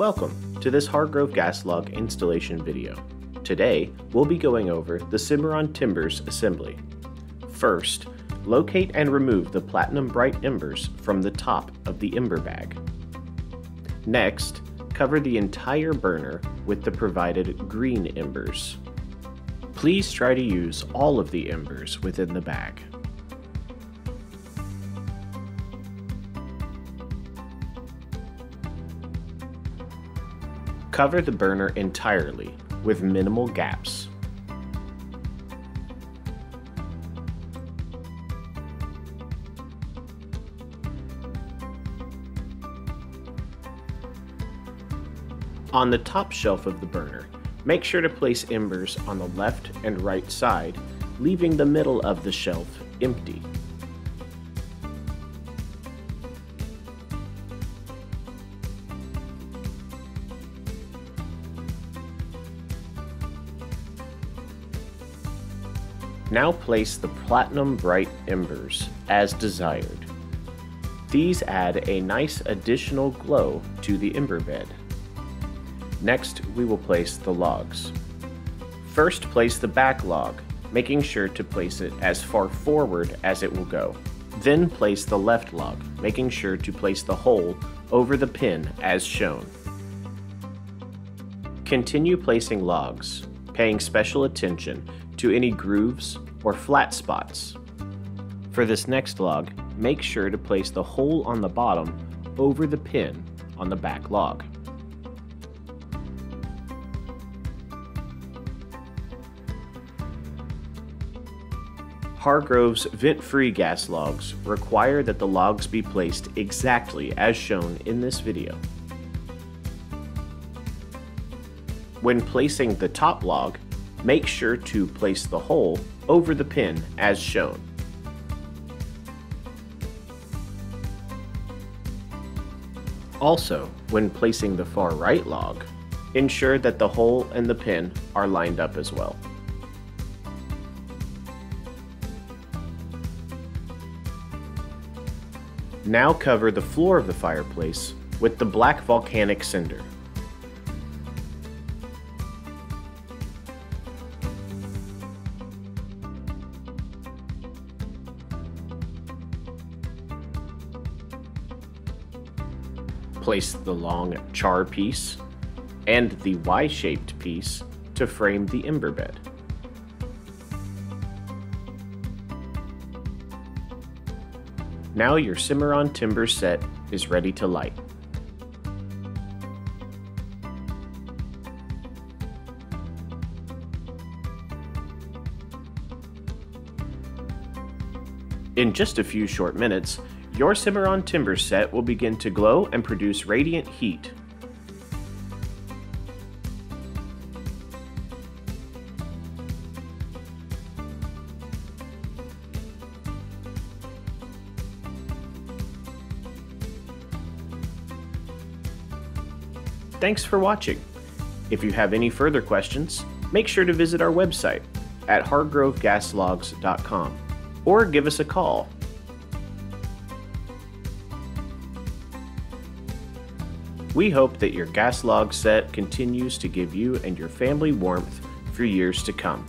Welcome to this Hargrove gas log installation video. Today, we'll be going over the Cimarron timbers assembly. First, locate and remove the platinum bright embers from the top of the ember bag. Next, cover the entire burner with the provided green embers. Please try to use all of the embers within the bag. Cover the burner entirely with minimal gaps. On the top shelf of the burner, make sure to place embers on the left and right side, leaving the middle of the shelf empty. Now place the platinum bright embers as desired. These add a nice additional glow to the ember bed. Next, we will place the logs. First, place the back log, making sure to place it as far forward as it will go. Then place the left log, making sure to place the hole over the pin as shown. Continue placing logs, paying special attention to any grooves or flat spots. For this next log, make sure to place the hole on the bottom over the pin on the back log. Hargrove's vent-free gas logs require that the logs be placed exactly as shown in this video. When placing the top log, make sure to place the hole over the pin as shown. Also, when placing the far right log, ensure that the hole and the pin are lined up as well. Now cover the floor of the fireplace with the black volcanic cinder. Place the long char piece and the Y-shaped piece to frame the ember bed. Now your Cimarron timber set is ready to light. In just a few short minutes, your Cimarron timber set will begin to glow and produce radiant heat. Thanks for watching. If you have any further questions, make sure to visit our website at hargrovegaslogs.com or give us a call. We hope that your gas log set continues to give you and your family warmth for years to come.